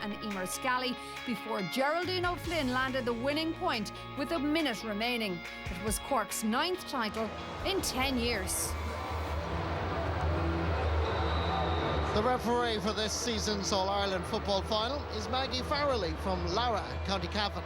and Emer Scally before Geraldine O'Flynn landed the winning point with a minute remaining. It was Cork's 9th title in 10 years. The referee for this season's All-Ireland football final is Maggie Farrelly from Lara, County Cavan.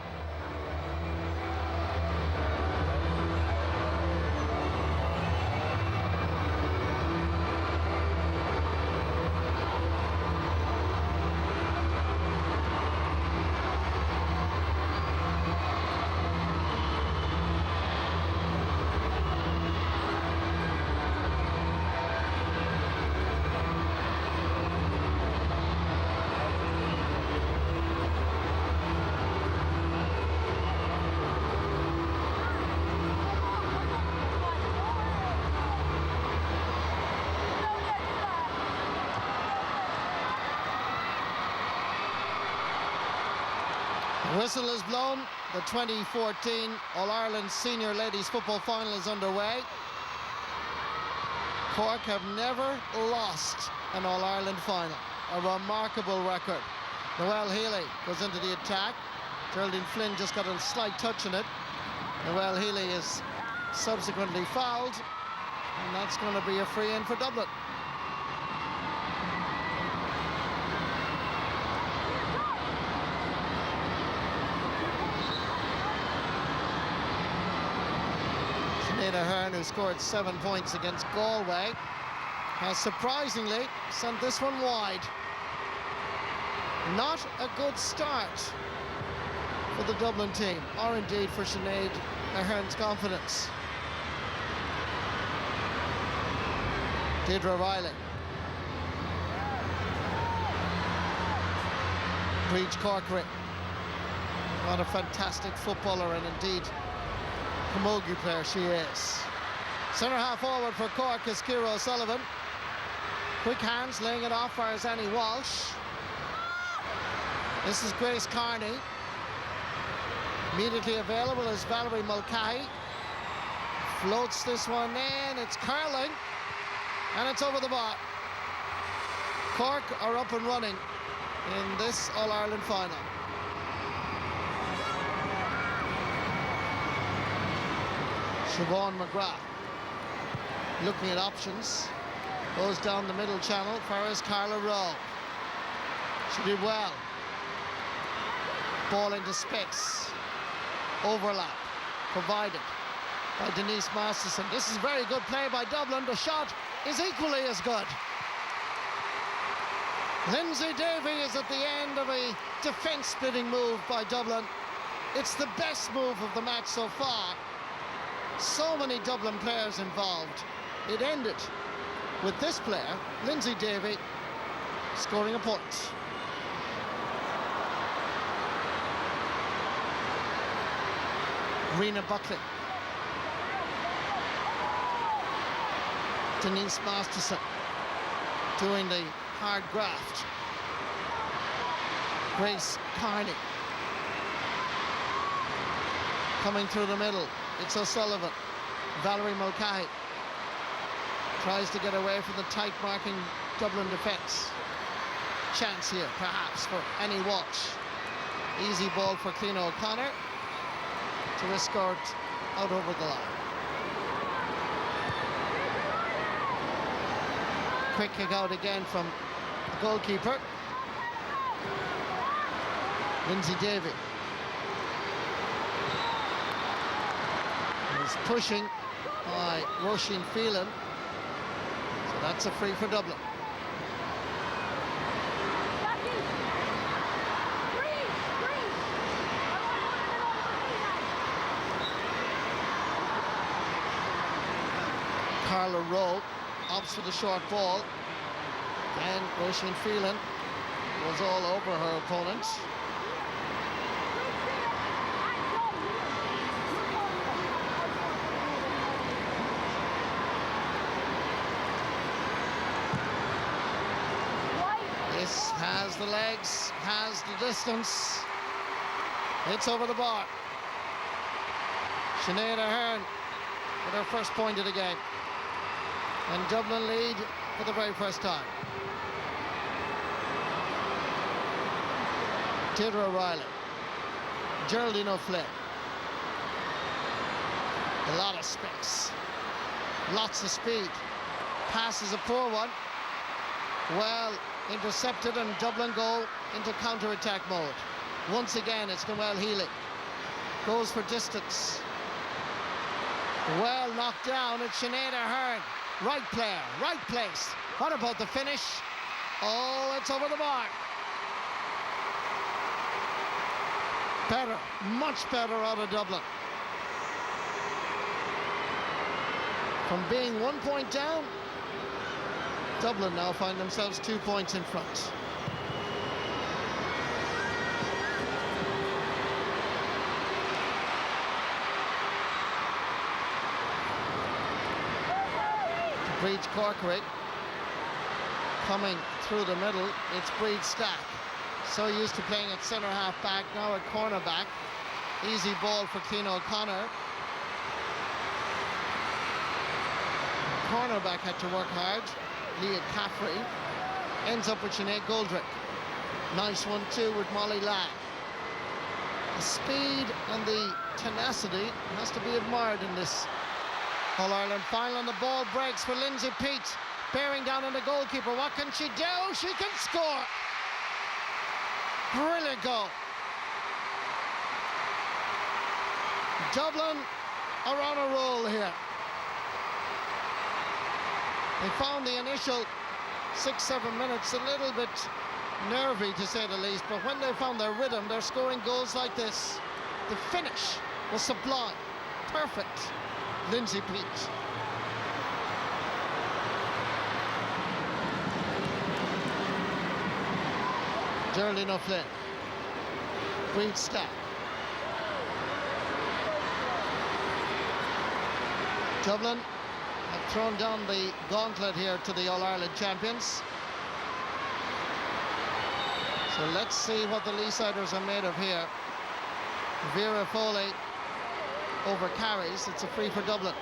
The whistle is blown. The 2014 All-Ireland Senior Ladies Football Final is underway. Cork have never lost an All-Ireland final. A remarkable record. Noelle Healy goes into the attack. Geraldine Flynn just got a slight touch on it. Noelle Healy is subsequently fouled, and that's going to be a free in for Dublin. Ahern, who scored 7 points against Galway, has surprisingly sent this one wide. Not a good start for the Dublin team, or indeed for Sinead Ahern's confidence. Deirdre Riley. Breach Corcoran. What a fantastic footballer, and indeed camogie player she is. Centre half forward for Cork is Ciara O'Sullivan. Quick hands, laying it off for Annie Walsh. This is Grace Carney. Immediately available is Valerie Mulcahy. Floats this one in, it's curling, and it's over the bar. Cork are up and running in this All-Ireland final. Siobhan McGrath looking at options, goes down the middle channel for is Carla Rowe. She did well. Ball into space. Overlap provided by Denise Masterson. This is very good play by Dublin. The shot is equally as good. Lindsay Davey is at the end of a defence-splitting move by Dublin. It's the best move of the match so far. So many Dublin players involved. It ended with this player, Lindsay Davey, scoring a point. Rena Buckley. Denise Masterson doing the hard graft. Grace Carney coming through the middle. It's O'Sullivan. Valerie Mulcahy tries to get away from the tight marking Dublin defence. Chance here, perhaps, for Annie Walsh. Easy ball for Cliona O'Connor to escort out over the line. Quick kick out again from the goalkeeper. Lindsay Davey. Is pushing by Roisin Phelan. So that's a free for Dublin. Carla Rowe opts for the short ball, and Roisin Phelan was all over her opponent. This has the legs, has the distance. It's over the bar. Sinead Ahern with her first point of the game. And Dublin lead for the very first time. Deirdre O'Reilly. Geraldine O'Flynn. A lot of space. Lots of speed. Pass is a poor one. Well intercepted, and Dublin go into counter-attack mode. Once again, it's Noelle Healy. Goes for distance. Well knocked down. It's Sinead Ahern. Right player, right place. What about the finish? Oh, it's over the mark. Better, much better out of Dublin. From being 1 point down, Dublin now find themselves 2 points in front. Breach Corkery coming through the middle. It's Breed Stack. So used to playing at centre half back, now at corner back. Easy ball for Clean O'Connor. Cornerback had to work hard. Leah Caffrey ends up with Sinead Goldrick. Nice one too with Molly Lang. The speed and the tenacity has to be admired in this All-Ireland final, and the ball breaks for Lindsay Peat, bearing down on the goalkeeper. What can she do? She can score! Brilliant goal. Dublin are on a roll here. They found the initial 6-7 minutes a little bit nervy, to say the least, but when they found their rhythm, they're scoring goals like this. The finish was sublime. Perfect. Lindsay Peat. Geraldine O'Flynn. Breed Stack. Dublin have thrown down the gauntlet here to the All-Ireland champions. So let's see what the Leesiders are made of here. Vera Foley over carries. It's a free for Dublin.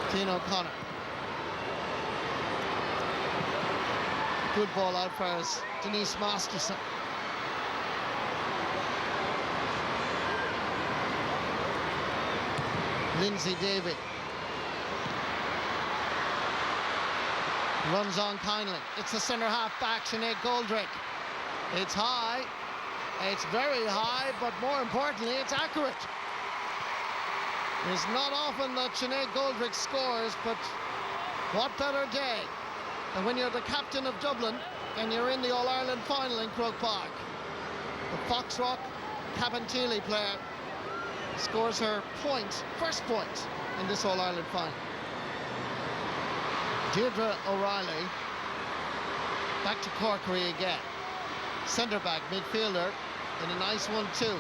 Clean O'Connor. Good ball out for us. Denise Masterson. Lindsay Davey. Runs on kindly. It's the centre half back, Sinead Goldrick. It's high. It's very high, but more importantly, it's accurate. It's not often that Sinead Goldrick scores, but what better day than when you're the captain of Dublin and you're in the All-Ireland final in Croke Park. The Foxrock Cabinteely player scores her first point in this All-Ireland final. Deirdre O'Reilly back to Corkery again. Centre back, midfielder in a nice 1-2.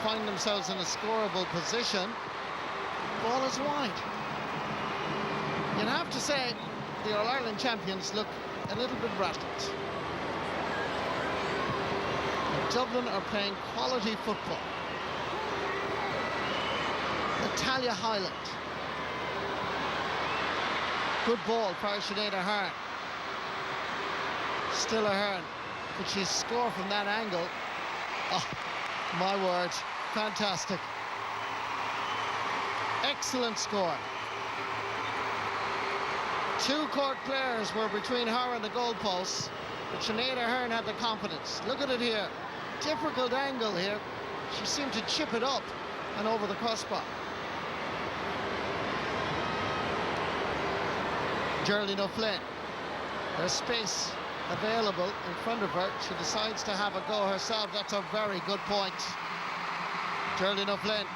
Find themselves in a scoreable position. Ball is wide. You'd have to say the All-Ireland champions look a little bit rattled. And Dublin are playing quality football. Natalia Hyland. Good ball for Sinead Ahern. Still Ahern. Could she score from that angle? Oh, my word. Fantastic. Excellent score. Two Cork players were between her and the goalposts, but Sinead Ahern had the confidence. Look at it here. Difficult angle here. She seemed to chip it up and over the crossbar. Geraldine O'Flynn. There's space available in front of her. She decides to have a go herself. That's a very good point. Geraldine O'Flynn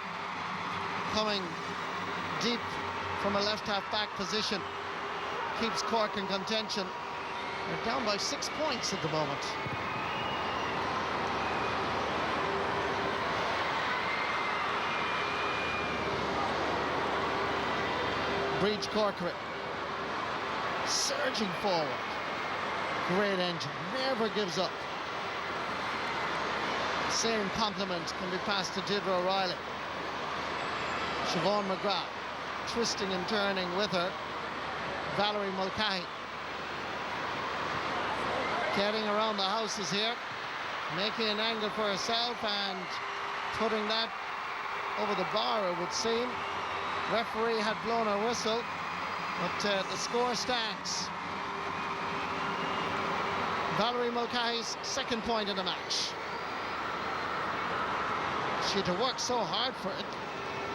coming deep from a left half back position. Keeps Cork in contention. They're down by 6 points at the moment. Breach Corkery. Surging forward. Great engine, never gives up. Same compliment can be passed to Deirdre O'Reilly. Siobhan McGrath twisting and turning with her. Valerie Mulcahy getting around the houses here, making an angle for herself and putting that over the bar, it would seem. Referee had blown her whistle, but the score stands. Valerie Mulcahy's second point in the match. She had to work so hard for it.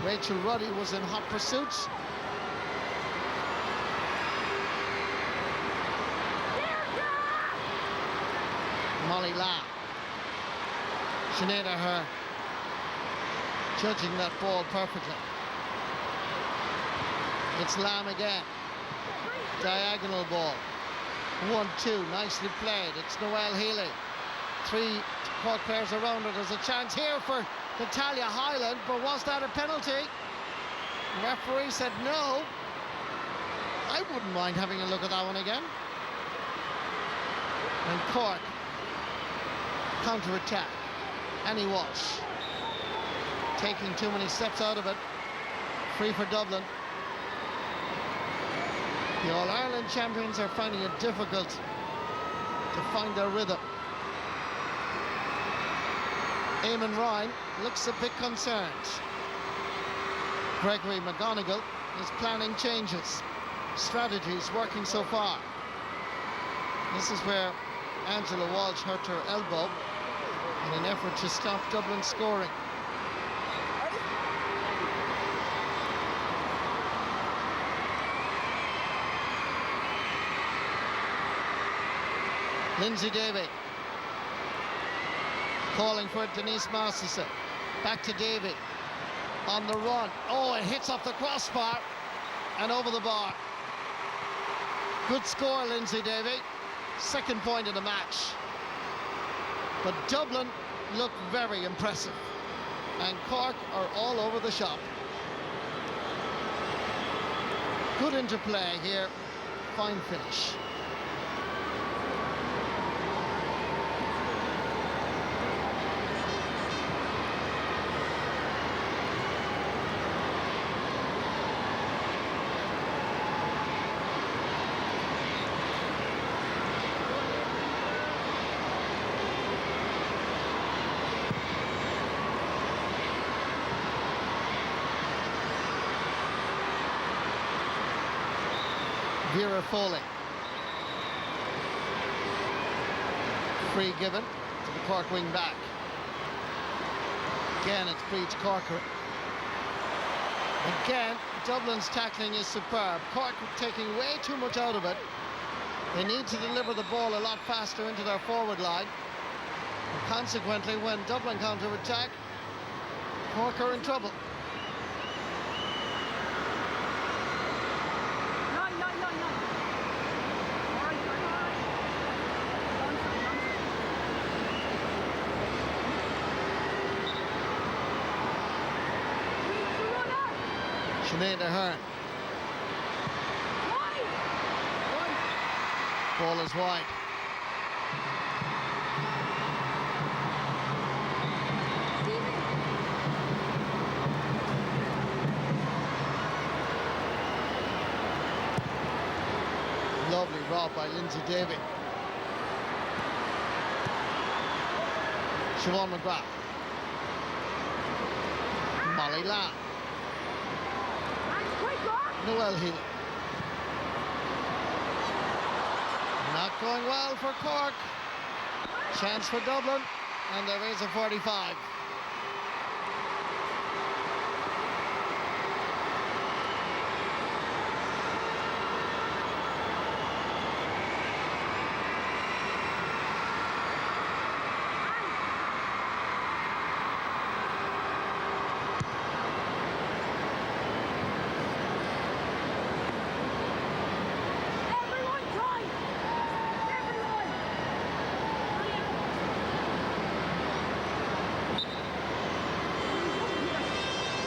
Rachel Ruddy was in hot pursuit. Molly Lamb. Sinead Ahern judging that ball perfectly. It's Lamb again. Diagonal ball. 1-2, nicely played. It's Noelle Healy. 3 Cork players around her. There's a chance here for Natalia Hyland, but was that a penalty? The referee said no. I wouldn't mind having a look at that one again. And Cork counter-attack. Annie Walsh taking too many steps out of it. Free for Dublin. The All-Ireland champions are finding it difficult to find their rhythm. Eamon Ryan looks a bit concerned. Gregory McGonigal is planning changes. Strategies working so far. This is where Angela Walsh hurt her elbow in an effort to stop Dublin scoring. Lindsay Davey calling for Denise Masterson. Back to Davey on the run. Oh, it hits off the crossbar and over the bar. Good score, Lindsay Davey. Second point in the match. But Dublin look very impressive, and Cork are all over the shop. Good interplay here. Fine finish. Vera Foley. Free given to the Cork wing back. Again, it's Breach Corcoran. Again, Dublin's tackling is superb. Cork taking way too much out of it. They need to deliver the ball a lot faster into their forward line. And consequently, when Dublin counter-attack, Cork are in trouble. Sinead Ahern. Ball is wide. Lovely rob by Lindsay Davey. Siobhan McGrath. Molly Lamb. Noelle Healy. Not going well for Cork. Chance for Dublin, and there is a 45.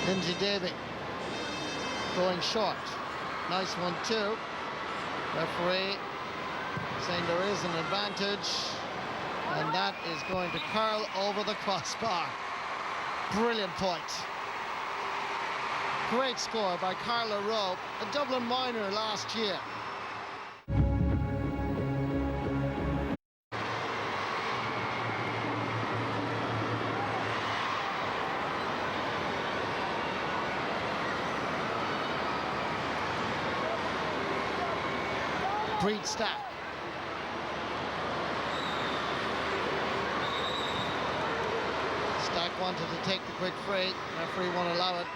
Lindsay Davey going short. Nice one too. Referee saying there is an advantage, and that is going to curl over the crossbar. Brilliant point. Great score by Carla Rowe, a Dublin minor last year. Breed Stack. Stack wanted to take the quick free. Referee won't allow it.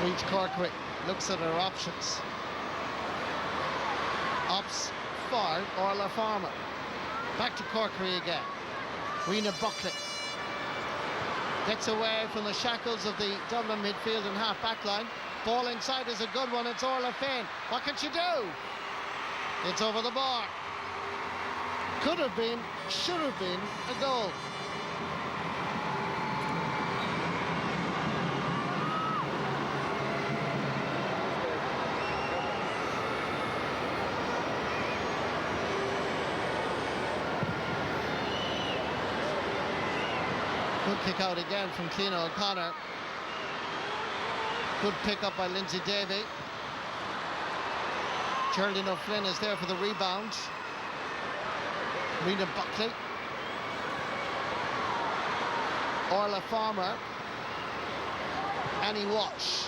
Reach Corkery, looks at her options. Ops for Orla Farmer. Back to Corkery again. Rena Buckley gets away from the shackles of the Dublin midfield and half back line. Ball inside is a good one. It's Orla Finn. What can she do? It's over the bar. Could have been, should have been a goal. Good kick out again from Cliona O'Connor. Good pick up by Lindsay Davey. Geraldine O'Flynn is there for the rebound. Rena Buckley. Orla Farmer. Annie Walsh.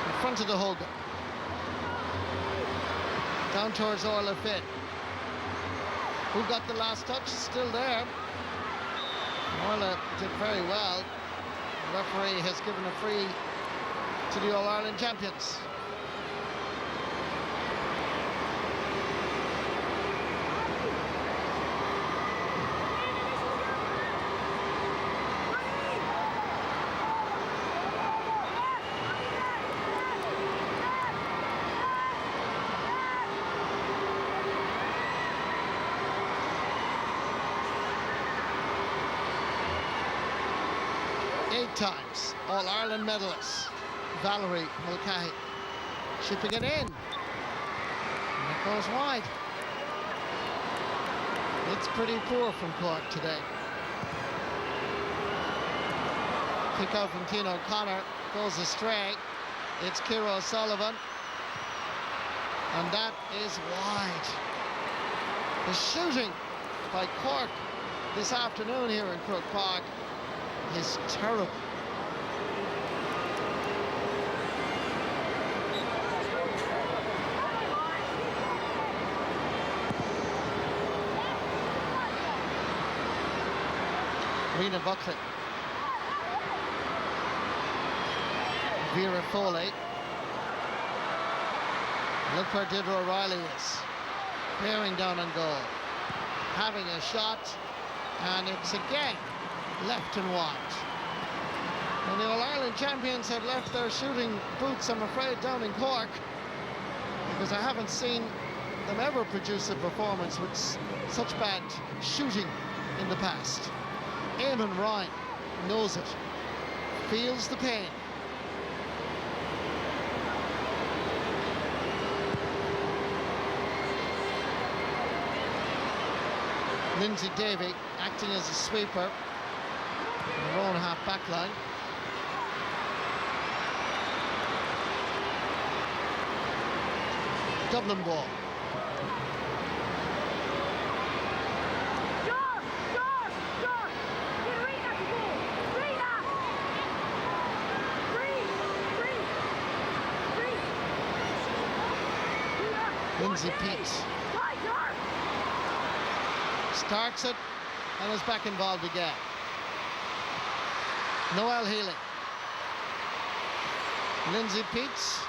In front of the Hogan. Down towards Orla Finn. Who got the last touch? Still there. Orla did very well. The referee has given a free to the All-Ireland champions. Times All-Ireland medalist Valerie Mulcahy chipping it in, and it goes wide. It's pretty poor from Cork today. Kick out from Cliona O'Connor goes astray. It's Ciara O'Sullivan, and that is wide. The shooting by Cork this afternoon here in Croke Park is terrible. Rena Buckley. Vera Foley. Look where Deirdre O'Reilly is. Bearing down on goal. Having a shot, and it's again left and wide. And the All-Ireland champions have left their shooting boots, I'm afraid, down in Cork, because I haven't seen them ever produce a performance with such bad shooting in the past. Eamon Ryan knows it, feels the pain. Lindsay Davey acting as a sweeper. Their own half-back line. Dublin ball. Lindsay Peace starts it and is back involved again. Noelle Healy. Lindsay Peets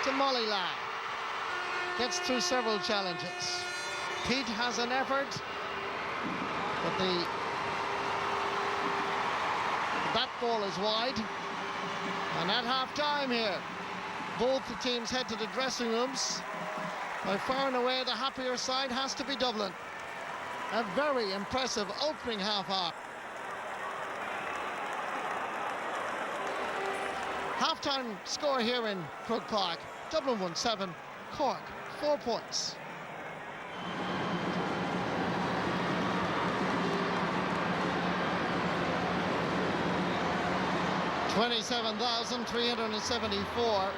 to Molly Lang. Gets through several challenges. Pete has an effort, but the bat ball is wide. And at half-time here, both the teams head to the dressing rooms. By far and away, the happier side has to be Dublin. A very impressive opening half-hour. Half-time score here in Croke Park. Dublin won 7, Cork 4 points. $27,374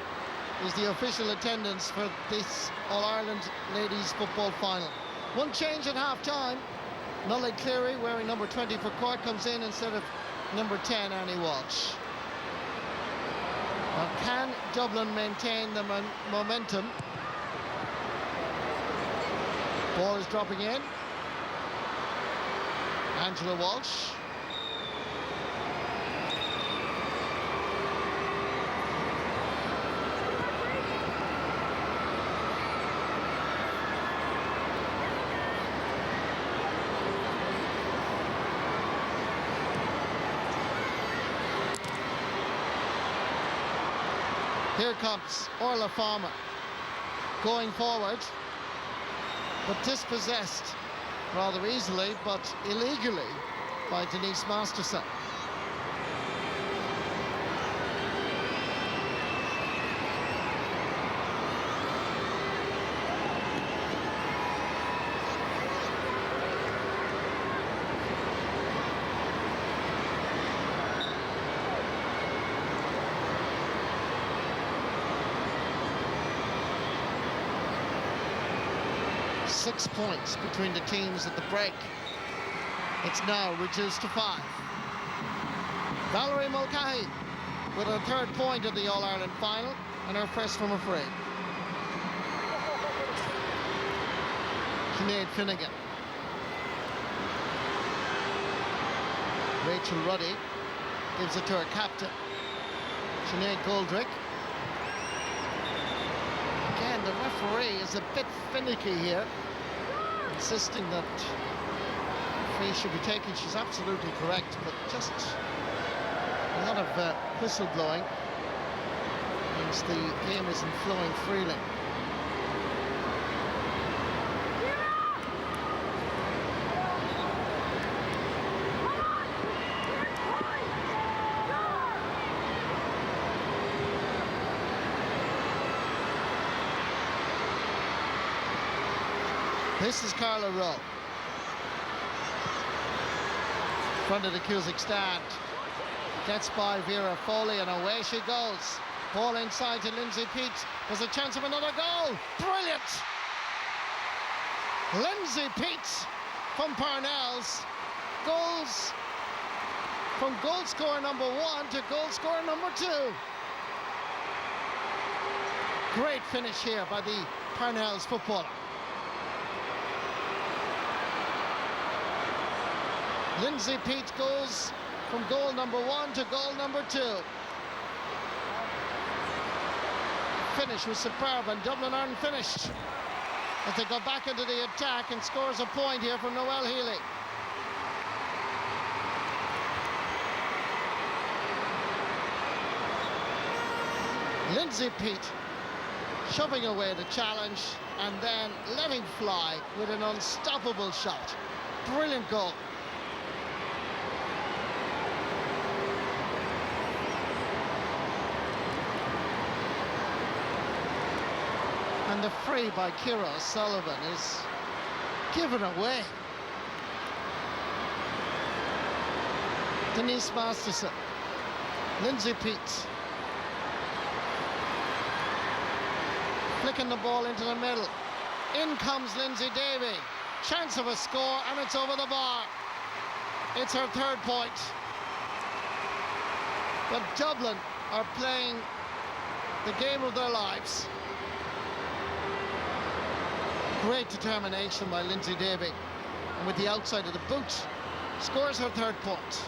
is the official attendance for this All-Ireland Ladies Football Final. One change at half-time. Nully Cleary, wearing number 20 for Cork, comes in instead of number 10, Arnie Walsh. Now, can Dublin maintain the momentum? Ball is dropping in. Angela Walsh. Here comes Orla Farmer going forward, but dispossessed rather easily, but illegally, by Denise Masterson. Six points between the teams at the break. It's now reduced to 5. Valerie Mulcahy with her 3rd point of the All-Ireland final and her first from a free. Sinead Finnegan. Rachel Ruddy gives it to her captain, Sinead Goldrick. Again, the referee is a bit finicky here, insisting that free should be taken. She's absolutely correct, but just a lot of whistle blowing means the game isn't flowing freely. This is Carla Rowe. Front of the Cusick stand. Gets by Vera Foley and away she goes. Ball inside to Lindsay Peat. There's a chance of another goal. Brilliant! Lindsay Peat from Parnell's. Goals from goal scorer number 1 to goal scorer number 2. Great finish here by the Parnell's footballer. Lindsay Peat goes from goal number 1 to goal number 2. Finish was superb, and Dublin aren't finished as they go back into the attack and scores a point here from Noelle Healy. Lindsay Peat shoving away the challenge and then letting fly with an unstoppable shot. Brilliant goal. And the free by Ciara O'Sullivan is given away. Denise Masterson, Lindsay Peat, flicking the ball into the middle. In comes Lindsay Davey. Chance of a score, and it's over the bar. It's her 3rd point. But Dublin are playing the game of their lives. Great determination by Lindsay Davey, and with the outside of the boot, scores her 3rd point.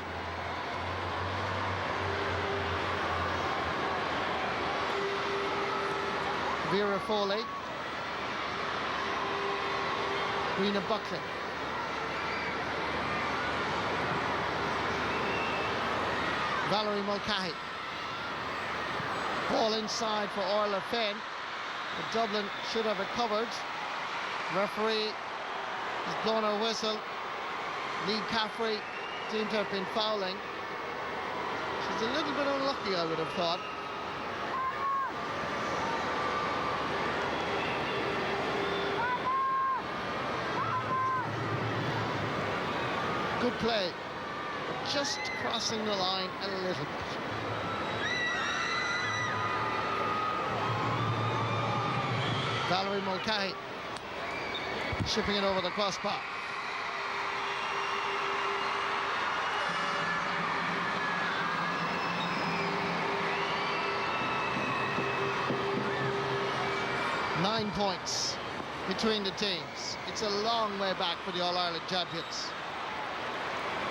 Vera Foley, Rena Buckley, Valerie Mulcahy. Ball inside for Orla Finn, but Dublin should have it covered. Referee has blown her whistle. Lee Caffrey seemed to have been fouling. She's a little bit unlucky, I would have thought. Good play, but just crossing the line a little bit. Valerie Mulcahy shipping it over the crossbar. 9 points between the teams. It's a long way back for the All-Ireland champions.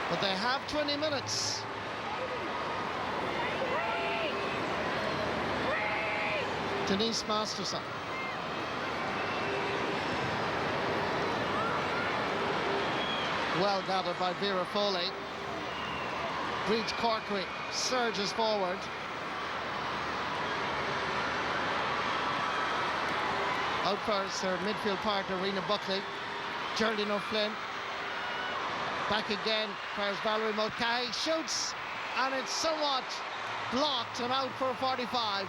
But they have 20 minutes. Denise Masterson. Well gathered by Vera Foley. Breach Corkery surges forward. Out first, her midfield partner, Rena Buckley. Geraldine O'Flynn. Back again, fires Valerie Mulcahy. Shoots, and it's somewhat blocked and out for a 45.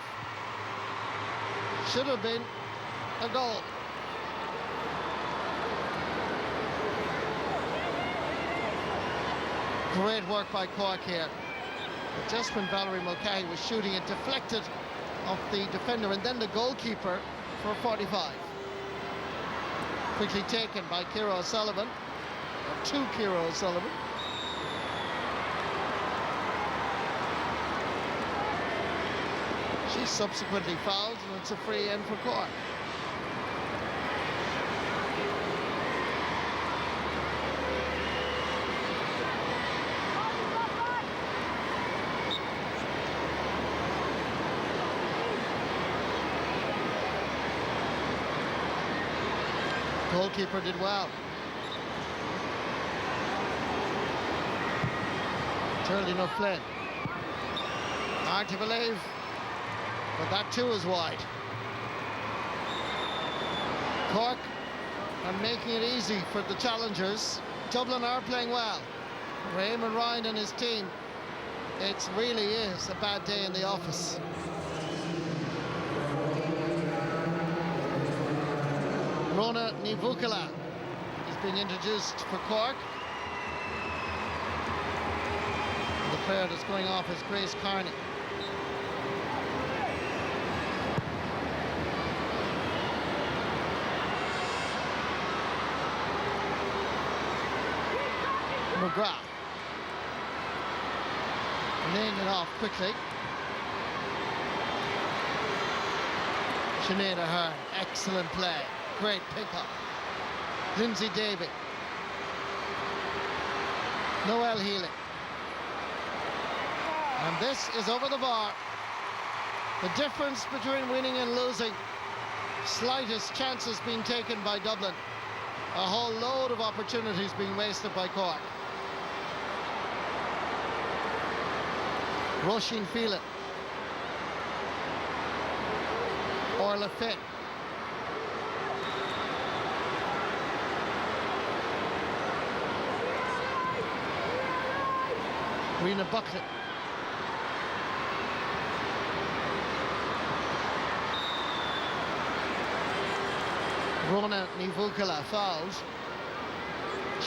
Should have been a goal. Great work by Cork here. But just when Valerie Mulcahy was shooting, it deflected off the defender and then the goalkeeper for a 45. Quickly taken by Ciara O'Sullivan, or to Ciara O'Sullivan. She's subsequently fouled, and it's a free in for Cork. Goalkeeper did well. Geraldine O'Flynn. Hard to believe, but that too is wide. Cork are making it easy for the challengers. Dublin are playing well. For Eamon Ryan and his team, it really is a bad day in the office. Rona Nivukala is being introduced for Cork. The player that's going off is Grace Carney. McGrath laying it off quickly. Sinead Ahern, excellent play. Great pick-up. Lindsay Davey. Noelle Healy. And this is over the bar. The difference between winning and losing. Slightest chances being taken by Dublin. A whole load of opportunities being wasted by Cork. Roisin Phelan. Orla Finn. Rena Buckley. Rona Nivukala fouled.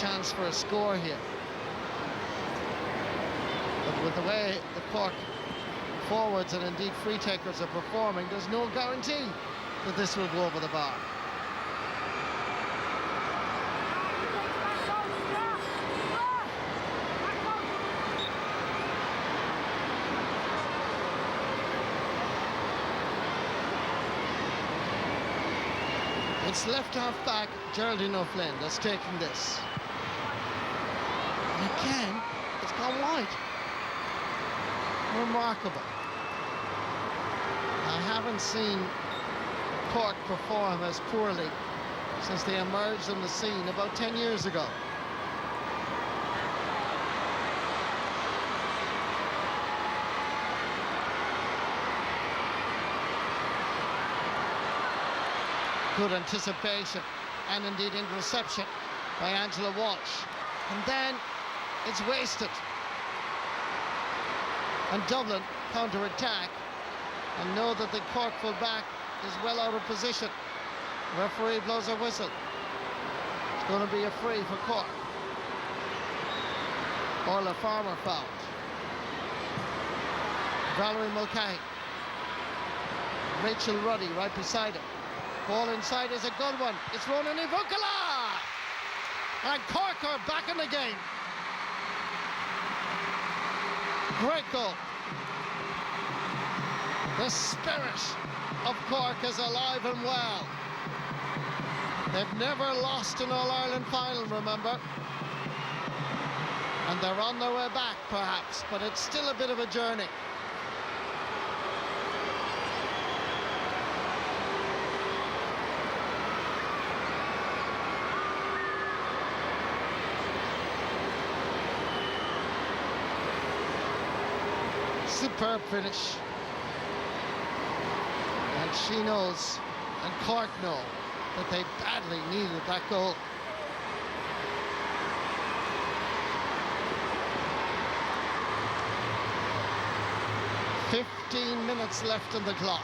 Chance for a score here. But with the way the Cork forwards and indeed free takers are performing, there's no guarantee that this will go over the bar. It's left half back Geraldine O'Flynn that's taking this. And again, it's gone wide. Remarkable. I haven't seen Cork perform as poorly since they emerged on the scene about 10 years ago. Good anticipation and indeed interception by Angela Walsh. And then it's wasted. And Dublin counter-attack and know that the Cork full back is well out of position. Referee blows a whistle. It's going to be a free for Cork. Orla Farmer fouled. Valerie Mulcahy. Rachel Ruddy right beside him. Ball inside is a good one. It's Rona Nivukala! And Cork are back in the game. Great goal. The spirit of Cork is alive and well. They've never lost an All-Ireland final, remember? And they're on their way back, perhaps, but it's still a bit of a journey. Superb finish. And she knows, and Cork know, that they badly needed that goal. "15 minutes left on the clock.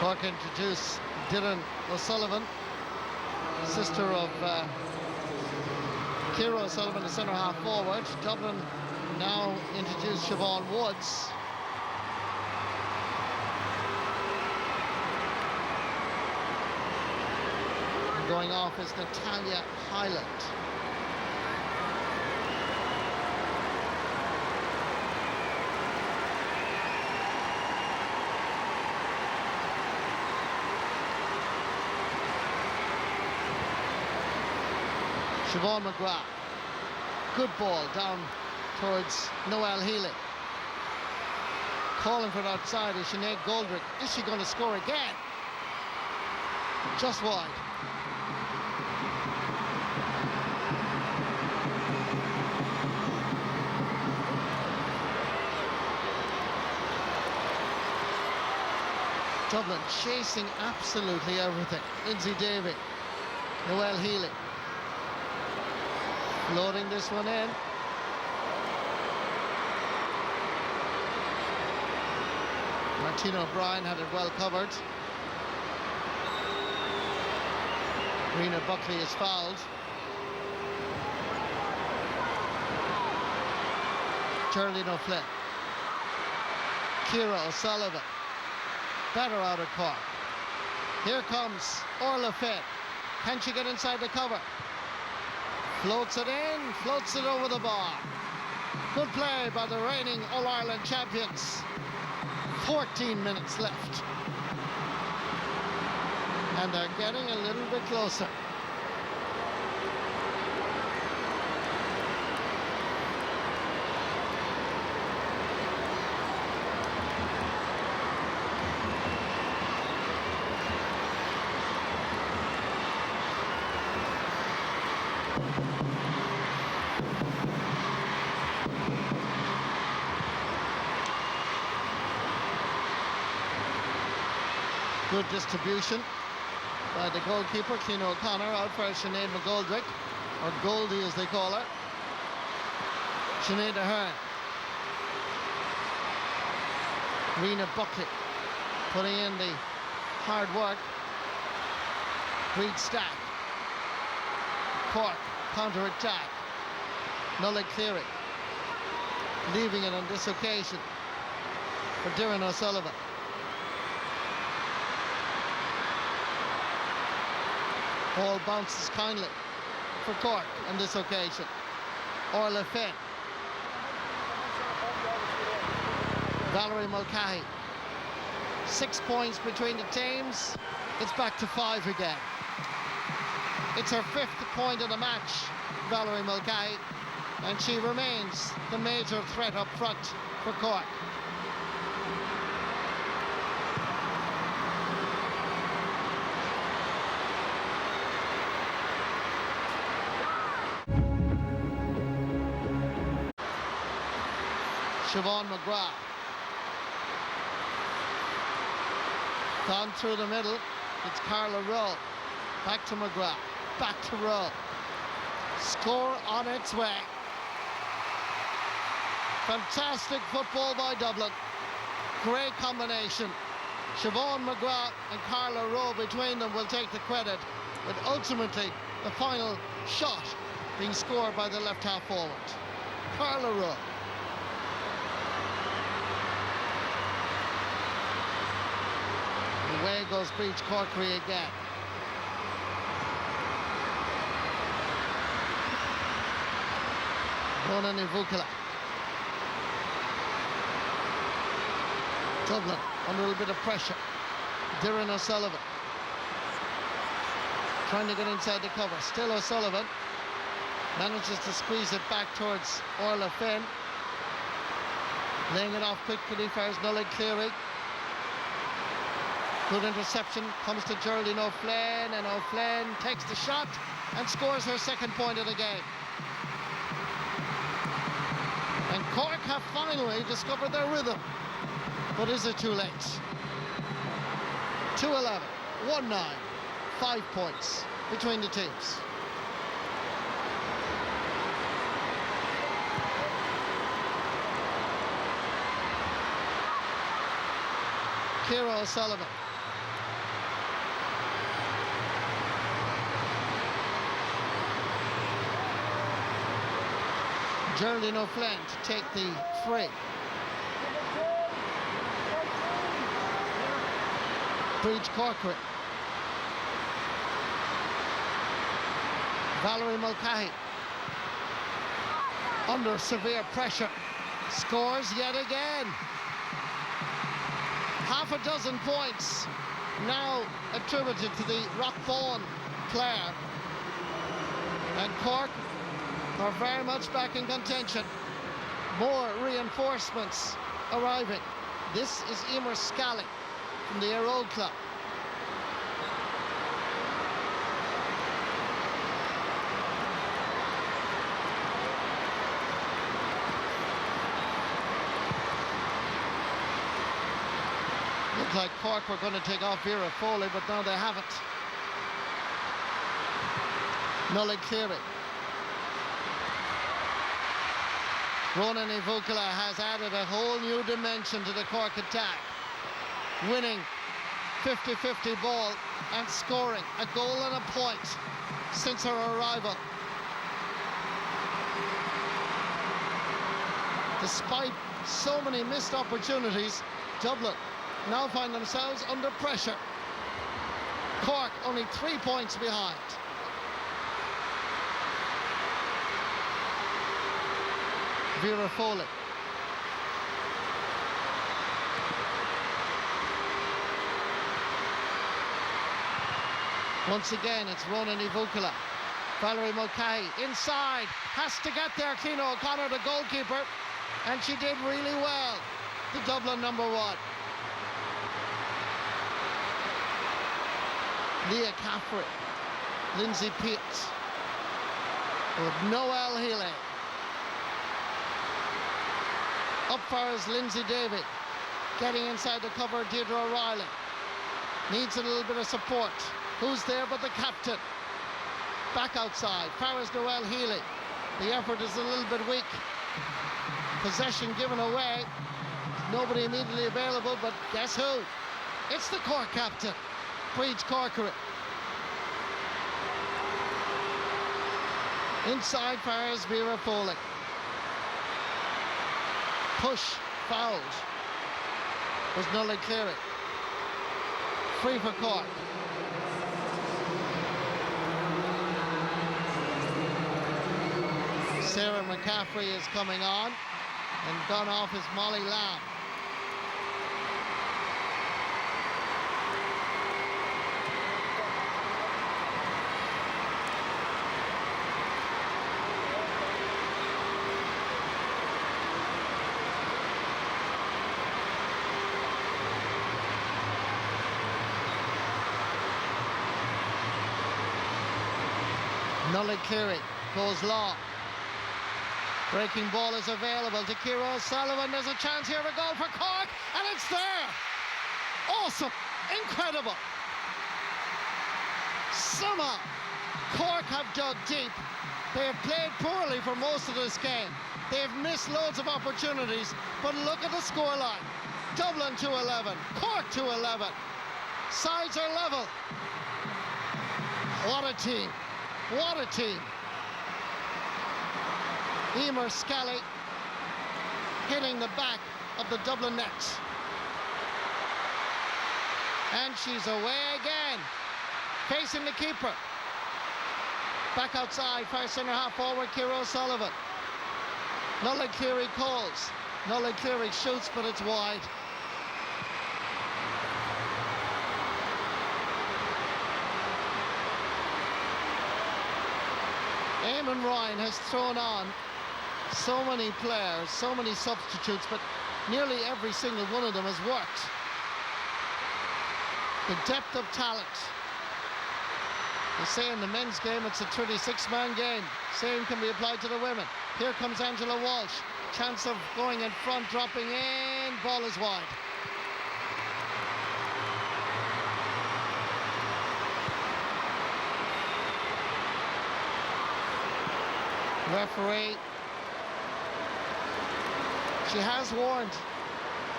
Cork introduce Dylan O'Sullivan, sister of Ciara O'Sullivan, the centre half forward. Dublin now introduce Siobhan Woods. And going off is Natalia Hyland. Siobhan McGrath, good ball down towards Noelle Healy. Calling for it outside is Sinead Goldrick. Is she going to score again? Just wide. Dublin chasing absolutely everything. Lindsay Davey, Noelle Healy. Loading this one in. Martina O'Brien had it well covered. Rena Buckley is fouled. Geraldine O'Flynn. Ciara O'Sullivan. Better out of Cork. Here comes Orla Finn. Can she get inside the cover? Floats it in, floats it over the bar. Good play by the reigning All-Ireland champions. 14 minutes left. And they're getting a little bit closer. Good distribution by the goalkeeper, Keane O'Connor, out for Sinead McGoldrick, or Goldie as they call her. Sinead Ahern. Rena Buckley putting in the hard work. Reed Stack. Cork, counter-attack. Nulla Cleary. Leaving it on this occasion for Darren O'Sullivan. Ball bounces kindly for Cork on this occasion. Orla Finn. Valerie Mulcahy. 6 points between the teams. It's back to 5 again. It's her 5th point of the match, Valerie Mulcahy, and she remains the major threat up front for Cork. Siobhan McGrath. Gone through the middle. It's Carla Rowe. Back to McGrath. Back to Rowe. Score on its way. Fantastic football by Dublin. Great combination. Siobhan McGrath and Carla Rowe between them will take the credit. But ultimately, the final shot being scored by the left half forward, Carla. Away goes Breach Corkery again. Ronan Ivukala. Dublin under a little bit of pressure. Darren O'Sullivan trying to get inside the cover. Still O'Sullivan manages to squeeze it back towards Orla Finn. Laying it off quickly for Nullig Cleary. Good interception, comes to Geraldine O'Flynn, and O'Flynn takes the shot and scores her second point of the game. And Cork have finally discovered their rhythm. But is it too late? 2-11, 1-9, 5 points between the teams. Ciara O'Sullivan. Geraldine O'Flynn to take the free. Breach Corkery. Valerie Mulcahy under severe pressure scores yet again. Half a dozen points now attributed to the Rockbawn player, and Cork are very much back in contention. More reinforcements arriving. This is Emer Scally from the Air Road Club. Looked like Cork were going to take off Vera Foley, but now they haven't. Nullig Cleary. Ronan Ivukala has added a whole new dimension to the Cork attack, winning 50-50 ball and scoring a goal and a point since her arrival. Despite so many missed opportunities, Dublin now find themselves under pressure. Cork only 3 points behind. Vera Foley. Once again, it's Ronan Ivukala. Valerie Mulcahy inside, has to get there. Keena O'Connor, the goalkeeper, and she did really well. The Dublin number one. Leah Caffrey, Lindsay Peet, with Noel Healy. Up far is Lindsay Davey, getting inside the cover. Deirdre O'Reilly needs a little bit of support. Who's there but the captain? Back outside, far is Noel Healy. The effort is a little bit weak. Possession given away. Nobody immediately available, but guess who? It's the Cork captain, Breach Corkery. Inside far is Vera Foley. Push, fouled, was Nullig Cleary. Free for Cork. Sarah McCaffrey is coming on, and gone off is Molly Lamb. Nullig Cleary goes long. Breaking ball is available to Ciara O'Sullivan. There's a chance here, a goal for Cork, and it's there. Awesome, incredible. Somehow, Cork have dug deep. They have played poorly for most of this game. They have missed loads of opportunities, but look at the scoreline. Dublin 2-11, Cork 2-11. Sides are level. What a team. What a team. Emer Scally hitting the back of the Dublin net. And she's away again, facing the keeper. Back outside, far centre half forward, Ciara O'Sullivan. Nolan Cleary calls. Nolan Cleary shoots, but it's wide. Eamon Ryan has thrown on so many players, so many substitutes, but nearly every single one of them has worked. The depth of talent. They say in the men's game it's a 36-man game. Same can be applied to the women. Here comes Angela Walsh. Chance of going in front, dropping in. Ball is wide. Referee. She has warned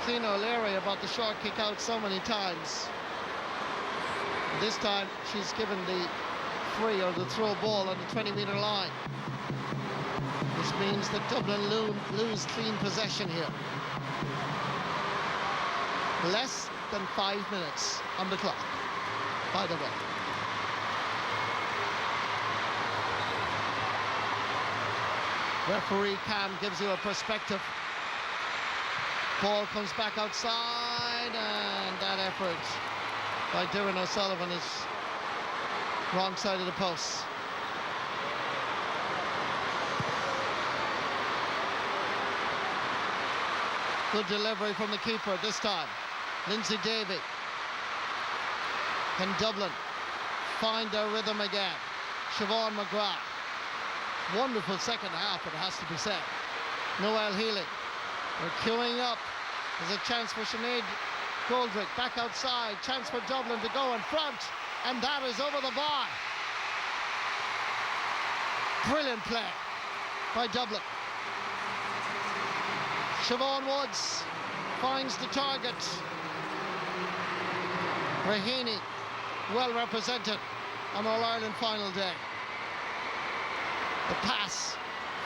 Clean O'Leary about the short kick out so many times. This time she's given the free or the throw ball on the 20-metre line. This means that Dublin lose clean possession here. Less than 5 minutes on the clock, by the way. Referee Cam gives you a perspective. Ball comes back outside, and that effort by Ciara O'Sullivan is wrong side of the post. Good delivery from the keeper this time. Lindsay Davey. Can Dublin find their rhythm again? Siobhan McGrath. Wonderful second half, it has to be said. Noelle Healy. They're queuing up. There's a chance for Sinead Goldrick. Back outside. Chance for Dublin to go in front. And that is over the bar. Brilliant play by Dublin. Siobhan Woods finds the target. Raheny, well represented on All-Ireland final day. The pass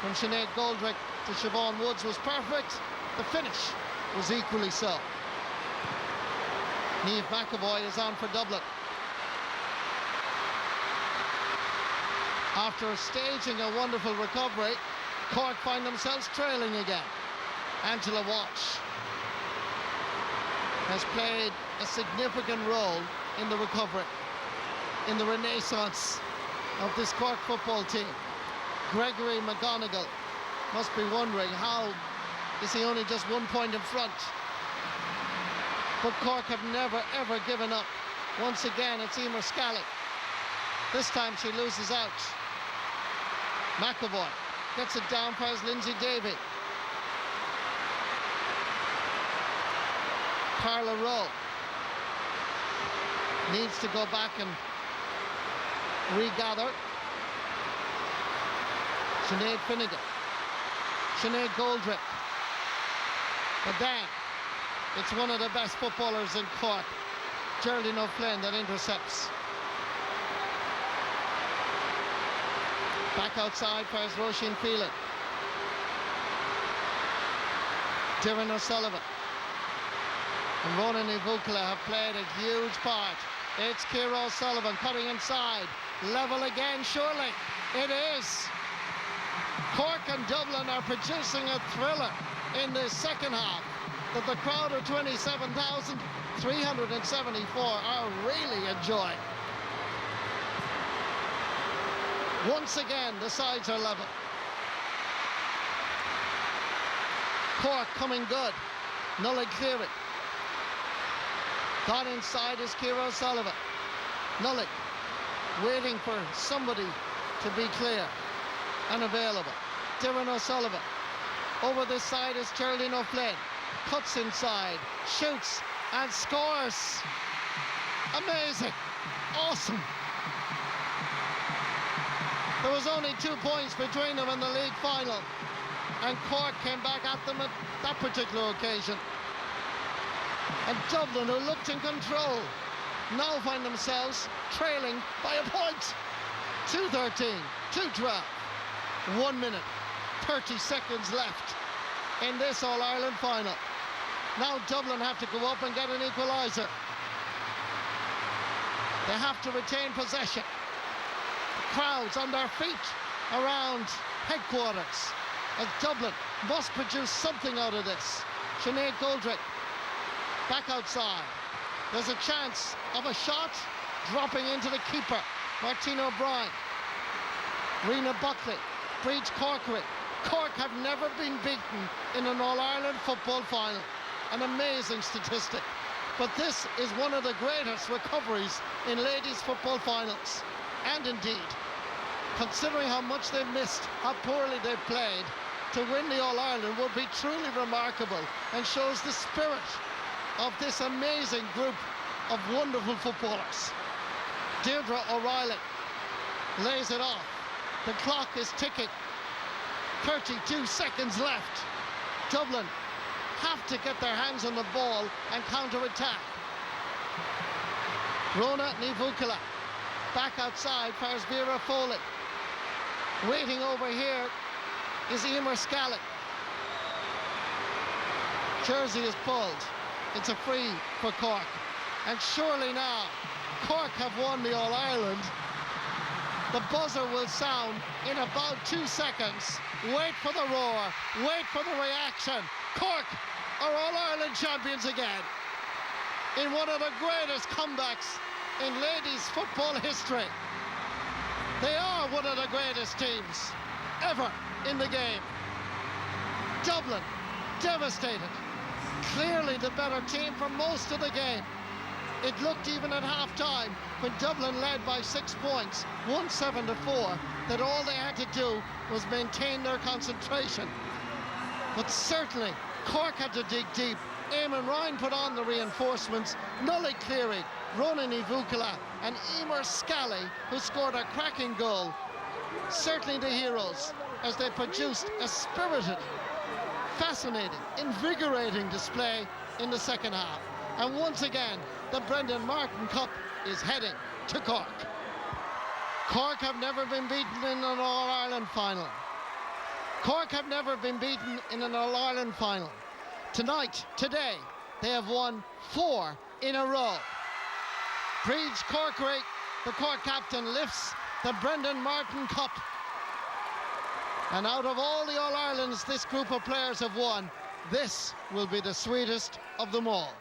from Sinead Goldrick to Siobhan Woods was perfect. The finish was equally so. Niamh McAvoy is on for Dublin. After staging a wonderful recovery, Cork find themselves trailing again. Angela Walsh has played a significant role in the recovery, in the renaissance of this Cork football team. Gregory McGonigal must be wondering, how is he only just 1 point in front? But Cork have never ever given up. Once again, it's Emer Scally. This time she loses out. McAvoy gets it down past Lindsay Davey. Carla Rowe needs to go back and regather. Sinead Finnegan. Sinead Goldrick. But then, it's one of the best footballers in Cork, Geraldine O'Flynn, that intercepts. Back outside first, Roisin Phelan. Ciara O'Sullivan and Ronan Ivukala have played a huge part. It's Ciara O'Sullivan cutting inside. Level again, surely. It is. Cork and Dublin are producing a thriller in this second half that the crowd of 27,374 are really enjoying. Once again, the sides are level. Cork coming good. Nolan Cleary. Gone inside is Ciara O'Sullivan. Nolan waiting for somebody to be clear and available. Ciara O'Sullivan. Over this side is Geraldine O'Flynn. Cuts inside, shoots and scores. Amazing. Awesome. There was only 2 points between them in the league final, and Cork came back at them at that particular occasion. And Dublin, who looked in control, now find themselves trailing by a point. 2:13, 2:12, 1 minute, 30 seconds left in this All-Ireland final. Now Dublin have to go up and get an equaliser. They have to retain possession. Crowds on their feet around headquarters as Dublin must produce something out of this. Sinead Goldrick back outside. There's a chance of a shot dropping into the keeper, Martine O'Brien. Rena Buckley breeds Corkery. Cork have never been beaten in an All-Ireland football final. An amazing statistic. But this is one of the greatest recoveries in ladies' football finals. And indeed, considering how much they've missed, how poorly they've played, to win the All-Ireland would be truly remarkable and shows the spirit of this amazing group of wonderful footballers. Deirdre O'Reilly lays it off. The clock is ticking. 32 seconds left. Dublin have to get their hands on the ball and counter-attack. Rona Nivukala back outside for Vera Foley. Waiting over here is Emer Scallon. Jersey is pulled. It's a free for Cork. And surely now, Cork have won the All-Ireland. The buzzer will sound in about 2 seconds. Wait for the roar. Wait for the reaction. Cork are All-Ireland champions again in one of the greatest comebacks in ladies' football history. They are one of the greatest teams ever in the game. Dublin, devastated. Clearly the better team for most of the game. It looked even at half-time when Dublin led by 6 points, 1-7-4, that all they had to do was maintain their concentration. But certainly, Cork had to dig deep. Eamon Ryan put on the reinforcements. Nully Cleary, Ronan Ivukala and Emer Scally, who scored a cracking goal. Certainly the heroes, as they produced a spirited, fascinating, invigorating display in the second half. And once again, the Brendan Martin Cup is heading to Cork. Cork have never been beaten in an All-Ireland final. Cork have never been beaten in an All-Ireland final. Tonight, today, they have won 4 in a row. Breeds Corkery, the Cork captain, lifts the Brendan Martin Cup. And out of all the All-Irelands this group of players have won, this will be the sweetest of them all.